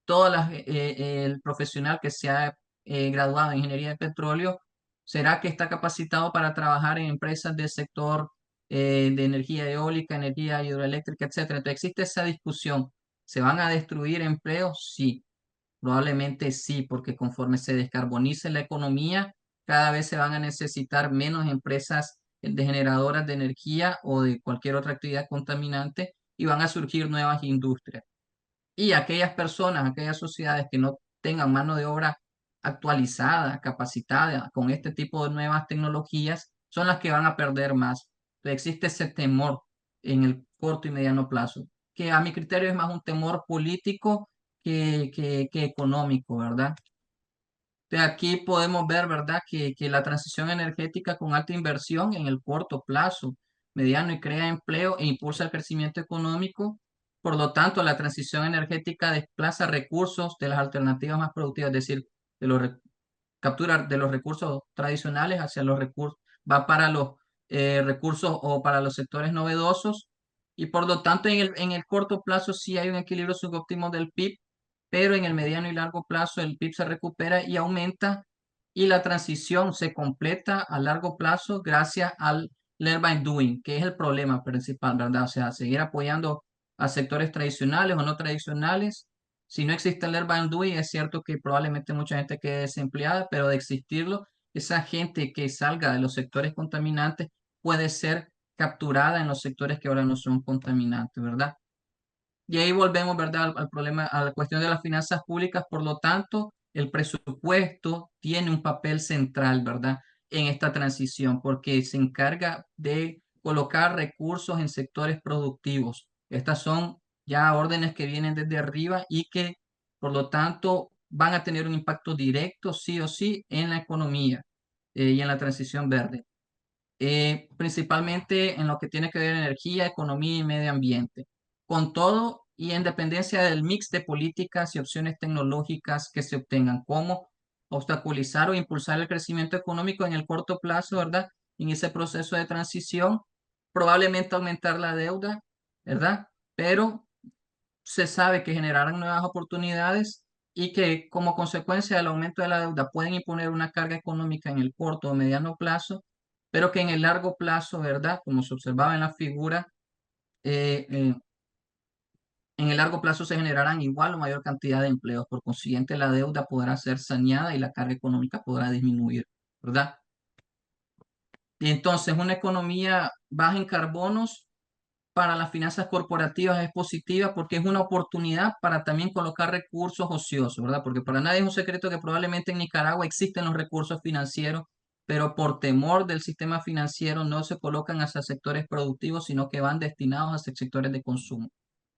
el profesional que se ha graduado en ingeniería de petróleo, ¿será que está capacitado para trabajar en empresas del sector de energía eólica, energía hidroeléctrica, etcétera? Entonces existe esa discusión. ¿Se van a destruir empleos? Sí, probablemente sí, porque conforme se descarbonice la economía, cada vez se van a necesitar menos empresas de generadoras de energía o de cualquier otra actividad contaminante y van a surgir nuevas industrias. Y aquellas personas, aquellas sociedades que no tengan mano de obra actualizada, capacitada con este tipo de nuevas tecnologías, son las que van a perder más. Entonces, existe ese temor en el corto y mediano plazo, que a mi criterio es más un temor político que económico, ¿verdad? Entonces, aquí podemos ver, ¿verdad?, que la transición energética con alta inversión en el corto plazo, mediano y crea empleo e impulsa el crecimiento económico. Por lo tanto, la transición energética desplaza recursos de las alternativas más productivas, es decir, de los captura de los recursos tradicionales hacia los recursos, va para los recursos o para los sectores novedosos y por lo tanto en el corto plazo sí hay un equilibrio subóptimo del PIB, pero en el mediano y largo plazo el PIB se recupera y aumenta y la transición se completa a largo plazo gracias al learn by doing, que es el problema principal, ¿verdad? O sea, seguir apoyando a sectores tradicionales o no tradicionales. Si no existe el learn by doing, es cierto que probablemente mucha gente quede desempleada, pero de existirlo, esa gente que salga de los sectores contaminantes puede ser capturada en los sectores que ahora no son contaminantes, ¿verdad? Y ahí volvemos, ¿verdad?, al problema, a la cuestión de las finanzas públicas. Por lo tanto, el presupuesto tiene un papel central, ¿verdad?, en esta transición, porque se encarga de colocar recursos en sectores productivos. Estas son ya órdenes que vienen desde arriba y que, por lo tanto, van a tener un impacto directo, sí o sí, en la economía y en la transición verde. Principalmente en lo que tiene que ver energía, economía y medio ambiente. Con todo y en dependencia del mix de políticas y opciones tecnológicas que se obtengan, como obstaculizar o impulsar el crecimiento económico en el corto plazo, ¿verdad? En ese proceso de transición, probablemente aumentar la deuda, ¿verdad? Pero se sabe que generarán nuevas oportunidades y que como consecuencia del aumento de la deuda pueden imponer una carga económica en el corto o mediano plazo, pero que en el largo plazo, ¿verdad? Como se observaba en la figura, eh, eh, en el largo plazo se generarán igual o mayor cantidad de empleos. Por consiguiente, la deuda podrá ser saneada y la carga económica podrá disminuir, ¿verdad? Y entonces una economía baja en carbonos para las finanzas corporativas es positiva porque es una oportunidad para también colocar recursos ociosos, ¿verdad? Porque para nadie es un secreto que probablemente en Nicaragua existen los recursos financieros, pero por temor del sistema financiero no se colocan hacia sectores productivos, sino que van destinados hacia sectores de consumo,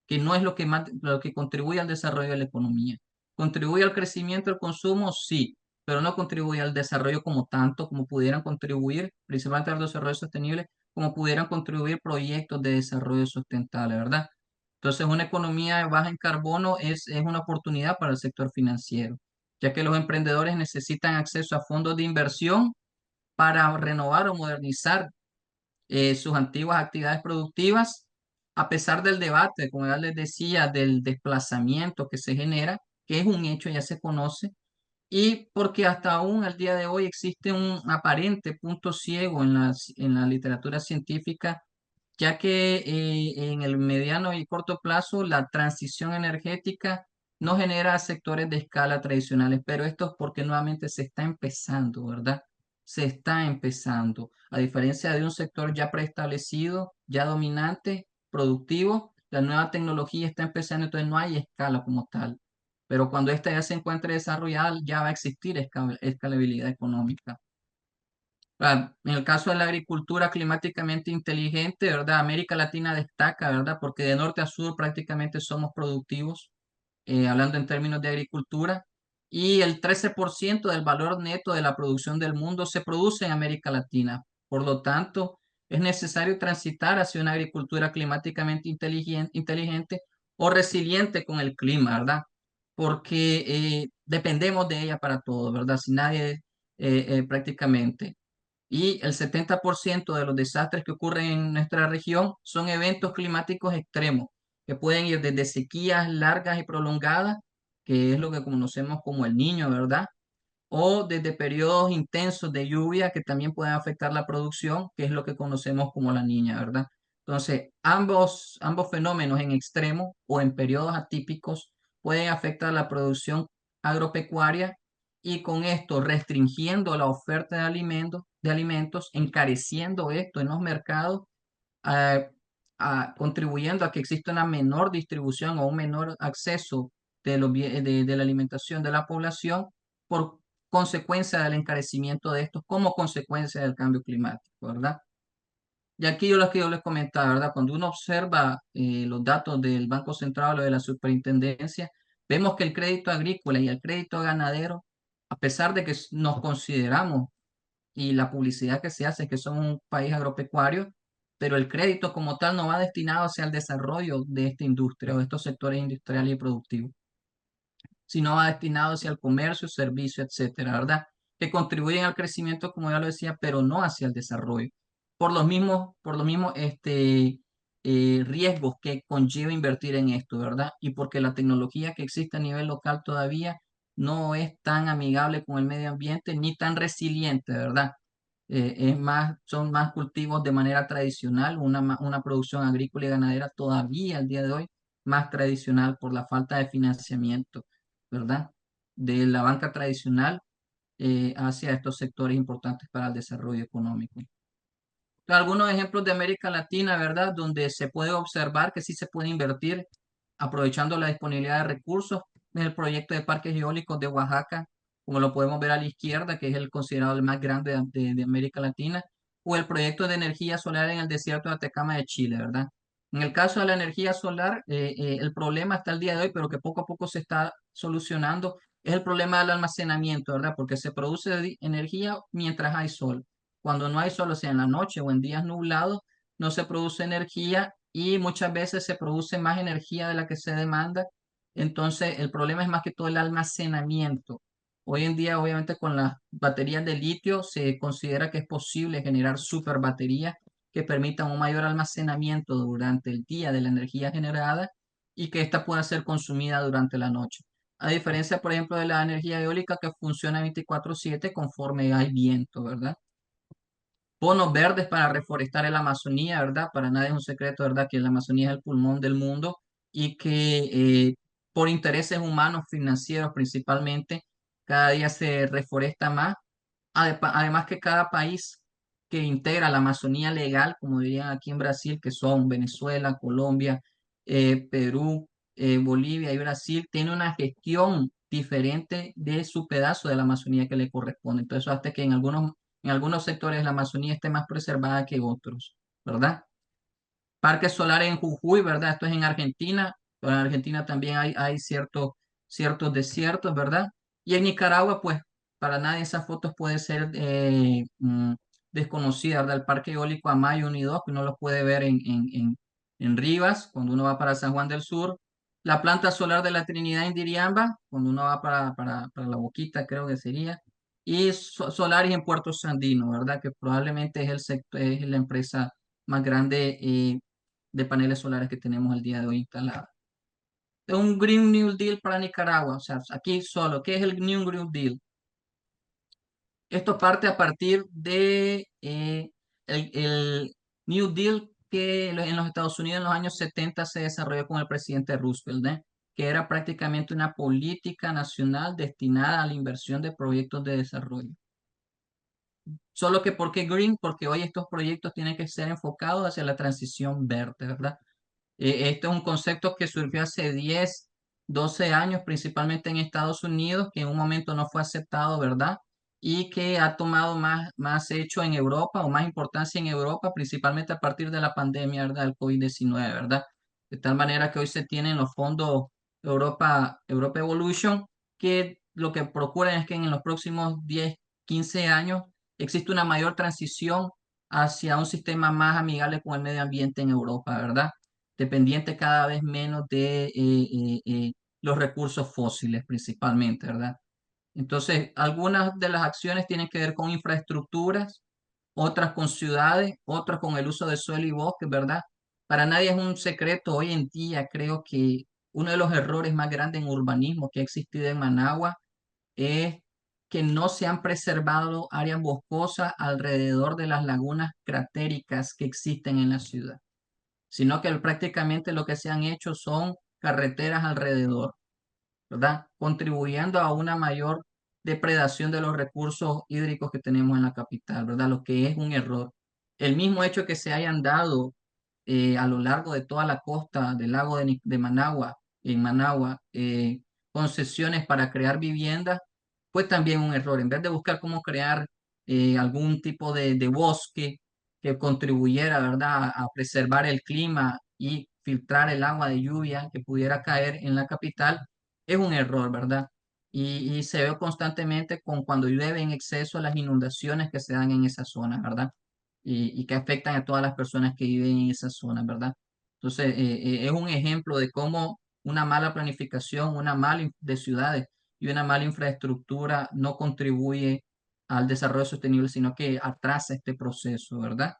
que no es lo que más, lo que contribuye al desarrollo de la economía. ¿Contribuye al crecimiento del consumo? Sí, pero no contribuye al desarrollo como tanto, como pudieran contribuir, principalmente al desarrollo sostenible, como pudieran contribuir proyectos de desarrollo sustentable, ¿verdad? Entonces, una economía baja en carbono es una oportunidad para el sector financiero, ya que los emprendedores necesitan acceso a fondos de inversión para renovar o modernizar sus antiguas actividades productivas, a pesar del debate, como ya les decía, del desplazamiento que se genera, que es un hecho, ya se conoce, y porque hasta aún al día de hoy existe un aparente punto ciego en la literatura científica, ya que en el mediano y corto plazo la transición energética no genera sectores de escala tradicionales, pero esto es porque nuevamente se está empezando, ¿verdad? Se está empezando. A diferencia de un sector ya preestablecido, ya dominante, productivo, la nueva tecnología está empezando, entonces no hay escala como tal. Pero cuando esta ya se encuentre desarrollada, ya va a existir escalabilidad económica. En el caso de la agricultura climáticamente inteligente, ¿verdad? América Latina destaca, ¿verdad? Porque de norte a sur prácticamente somos productivos, hablando en términos de agricultura, y el 13% del valor neto de la producción del mundo se produce en América Latina. Por lo tanto, es necesario transitar hacia una agricultura climáticamente inteligente o resiliente con el clima, ¿verdad? Porque dependemos de ella para todo, ¿verdad? Si nadie prácticamente. Y el 70% de los desastres que ocurren en nuestra región son eventos climáticos extremos, que pueden ir desde sequías largas y prolongadas, que es lo que conocemos como el Niño, ¿verdad? O desde periodos intensos de lluvia que también pueden afectar la producción, que es lo que conocemos como la Niña, ¿verdad? Entonces, ambos fenómenos en extremo o en periodos atípicos pueden afectar la producción agropecuaria y con esto restringiendo la oferta de alimentos, encareciendo esto en los mercados, eh, contribuyendo a que exista una menor distribución o un menor acceso de la alimentación de la población por consecuencia del encarecimiento de estos, como consecuencia del cambio climático, ¿verdad? Y aquí lo que yo les comentaba, ¿verdad? Cuando uno observa los datos del Banco Central o de la Superintendencia, vemos que el crédito agrícola y el crédito ganadero, a pesar de que nos consideramos y la publicidad que se hace es que somos un país agropecuario, pero el crédito como tal no va destinado hacia el desarrollo de esta industria o de estos sectores industriales y productivos, sino va destinado hacia el comercio, servicio, etcétera, ¿verdad? Que contribuyen al crecimiento, como ya lo decía, pero no hacia el desarrollo. Por lo mismo, riesgos que conlleva invertir en esto, ¿verdad? Y porque la tecnología que existe a nivel local todavía no es tan amigable con el medio ambiente ni tan resiliente, ¿verdad? Son más cultivos de manera tradicional, una producción agrícola y ganadera todavía al día de hoy más tradicional por la falta de financiamiento, ¿verdad? De la banca tradicional hacia estos sectores importantes para el desarrollo económico. Algunos ejemplos de América Latina, ¿verdad? Donde se puede observar que sí se puede invertir aprovechando la disponibilidad de recursos. Es el proyecto de parques eólicos de Oaxaca, como lo podemos ver a la izquierda, que es el considerado el más grande de América Latina, o el proyecto de energía solar en el desierto de Atacama de Chile, ¿verdad? En el caso de la energía solar, el problema hasta el día de hoy, pero que poco a poco se está solucionando, es el problema del almacenamiento, ¿verdad? Porque se produce energía mientras hay sol. Cuando no hay sol, o sea, en la noche o en días nublados, no se produce energía y muchas veces se produce más energía de la que se demanda. Entonces, el problema es más que todo el almacenamiento. Hoy en día, obviamente, con las baterías de litio se considera que es posible generar super baterías que permitan un mayor almacenamiento durante el día de la energía generada y que ésta pueda ser consumida durante la noche. A diferencia, por ejemplo, de la energía eólica que funciona 24/7 conforme hay viento, ¿verdad? Bonos verdes para reforestar la Amazonía, ¿verdad? Para nadie es un secreto, ¿verdad? Que la Amazonía es el pulmón del mundo y que por intereses humanos, financieros principalmente, cada día se reforesta más. Además que cada país que integra la Amazonía legal, como dirían aquí en Brasil, que son Venezuela, Colombia, Perú, Bolivia y Brasil, tiene una gestión diferente de su pedazo de la Amazonía que le corresponde. Entonces, eso hace que en algunos sectores la Amazonía esté más preservada que otros, ¿verdad? Parques solares en Jujuy, ¿verdad? Esto es en Argentina, pero en Argentina también hay ciertos desiertos, ¿verdad? Y en Nicaragua, pues, para nadie esas fotos puede ser desconocida, ¿verdad? El Parque Eólico Amayo 1 y 2, que uno los puede ver en Rivas, cuando uno va para San Juan del Sur. La planta solar de la Trinidad en Diriamba, cuando uno va para La Boquita, creo que sería. Y Solaris en Puerto Sandino, ¿verdad? Que probablemente es el sector, es la empresa más grande de paneles solares que tenemos al día de hoy instalada. Es un Green New Deal para Nicaragua, o sea, aquí solo, ¿qué es el New Green Deal? Esto parte a partir de el New Deal que en los Estados Unidos en los años 70 se desarrolló con el presidente Roosevelt, ¿eh? Que era prácticamente una política nacional destinada a la inversión de proyectos de desarrollo. Solo que ¿por qué green? Porque hoy estos proyectos tienen que ser enfocados hacia la transición verde, ¿verdad? Este es un concepto que surgió hace 10, 12 años, principalmente en Estados Unidos, que en un momento no fue aceptado, ¿verdad? Y que ha tomado más hecho en Europa o más importancia en Europa, principalmente a partir de la pandemia, ¿verdad? Del COVID-19, ¿verdad? De tal manera que hoy se tienen los fondos Europa Evolution, que lo que procuran es que en los próximos 10, 15 años existe una mayor transición hacia un sistema más amigable con el medio ambiente en Europa, ¿verdad? Dependiente cada vez menos de los recursos fósiles principalmente, ¿verdad? Entonces, algunas de las acciones tienen que ver con infraestructuras, otras con ciudades, otras con el uso de suelo y bosques, ¿verdad? Para nadie es un secreto, hoy en día creo que uno de los errores más grandes en urbanismo que ha existido en Managua es que no se han preservado áreas boscosas alrededor de las lagunas cratéricas que existen en la ciudad, sino que prácticamente lo que se han hecho son carreteras alrededor, ¿verdad? Contribuyendo a una mayor depredación de los recursos hídricos que tenemos en la capital, ¿verdad? Lo que es un error. El mismo hecho que se hayan dado a lo largo de toda la costa del lago de Managua, en Managua, concesiones para crear viviendas, fue también un error. En vez de buscar cómo crear algún tipo de bosque que contribuyera, ¿verdad?, a preservar el clima y filtrar el agua de lluvia que pudiera caer en la capital, es un error, ¿verdad? Y se ve constantemente con cuando llueve en exceso las inundaciones que se dan en esa zona, ¿verdad? Y que afectan a todas las personas que viven en esa zona, ¿verdad? Entonces, es un ejemplo de cómo una mala planificación, de ciudades y una mala infraestructura no contribuye al desarrollo sostenible, sino que atrasa este proceso, ¿verdad?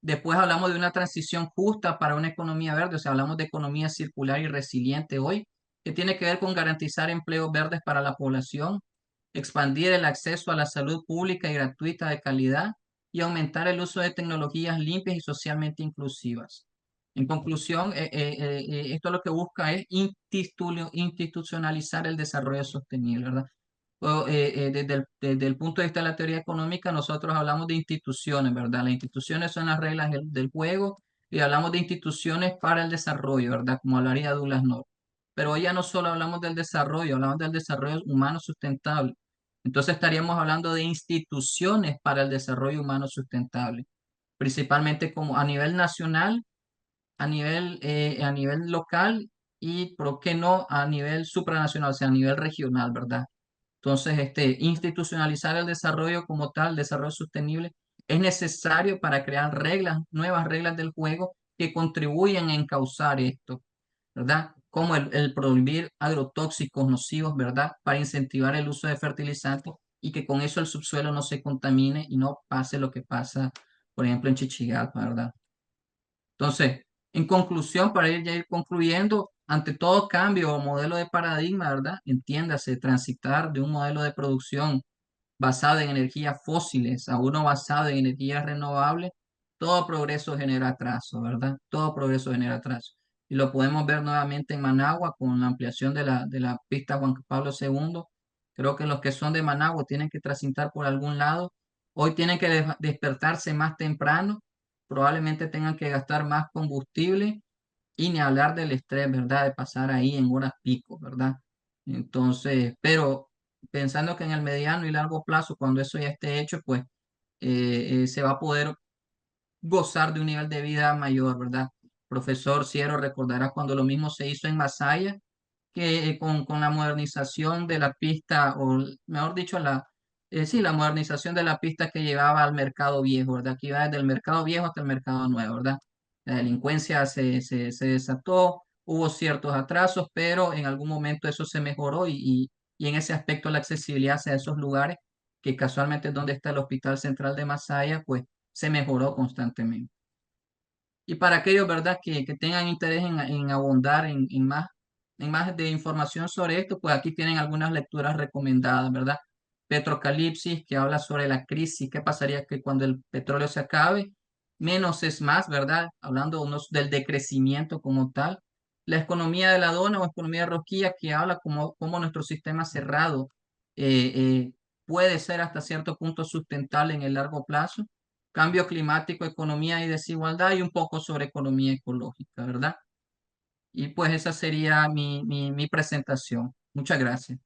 Después hablamos de una transición justa para una economía verde, o sea, hablamos de economía circular y resiliente hoy, que tiene que ver con garantizar empleos verdes para la población, expandir el acceso a la salud pública y gratuita de calidad y aumentar el uso de tecnologías limpias y socialmente inclusivas. En conclusión, esto lo que busca es institucionalizar el desarrollo sostenible, ¿verdad? Desde el punto de vista de la teoría económica, nosotros hablamos de instituciones, ¿verdad? Las instituciones son las reglas del juego y hablamos de instituciones para el desarrollo, ¿verdad? Como hablaría Douglas North. Pero hoy ya no solo hablamos del desarrollo, hablamos del desarrollo humano sustentable. Entonces estaríamos hablando de instituciones para el desarrollo humano sustentable, principalmente como a nivel nacional, a nivel local y, ¿por qué no?, a nivel supranacional, o sea, a nivel regional, ¿verdad? Entonces, institucionalizar el desarrollo como tal, el desarrollo sostenible, es necesario para crear reglas, nuevas reglas del juego que contribuyen a encauzar esto, ¿verdad? Como el prohibir agrotóxicos nocivos, ¿verdad? Para incentivar el uso de fertilizantes y que con eso el subsuelo no se contamine y no pase lo que pasa, por ejemplo, en Chichigalpa, ¿verdad? Entonces, en conclusión, para ir concluyendo, ante todo cambio o modelo de paradigma, ¿verdad? Entiéndase, transitar de un modelo de producción basado en energías fósiles a uno basado en energías renovables, todo progreso genera atraso, ¿verdad? Todo progreso genera atraso. Y lo podemos ver nuevamente en Managua con la ampliación de la pista Juan Pablo II. Creo que los que son de Managua tienen que transitar por algún lado. Hoy tienen que despertarse más temprano, probablemente tengan que gastar más combustible y ni hablar del estrés, ¿verdad? De pasar ahí en horas pico, ¿verdad? Entonces, pero pensando que en el mediano y largo plazo, cuando eso ya esté hecho, pues se va a poder gozar de un nivel de vida mayor, ¿verdad? Profesor Ciero recordará cuando lo mismo se hizo en Masaya, que con la modernización de la pista, o mejor dicho, sí, la modernización de la pista que llevaba al mercado viejo, ¿verdad? Que iba desde el mercado viejo hasta el mercado nuevo, ¿verdad? La delincuencia se desató, hubo ciertos atrasos, pero en algún momento eso se mejoró y en ese aspecto la accesibilidad hacia esos lugares, que casualmente es donde está el Hospital Central de Masaya, pues se mejoró constantemente. Y para aquellos, ¿verdad?, que tengan interés en abundar en más de información sobre esto, pues aquí tienen algunas lecturas recomendadas, ¿verdad? Petrocalipsis, que habla sobre la crisis, qué pasaría que cuando el petróleo se acabe, menos es más, ¿verdad? Hablando del decrecimiento como tal. La economía de la dona o economía de rosquilla, que habla como nuestro sistema cerrado eh, eh, puede ser hasta cierto punto sustentable en el largo plazo. Cambio climático, economía y desigualdad y un poco sobre economía ecológica, ¿verdad? Y pues esa sería mi presentación. Muchas gracias.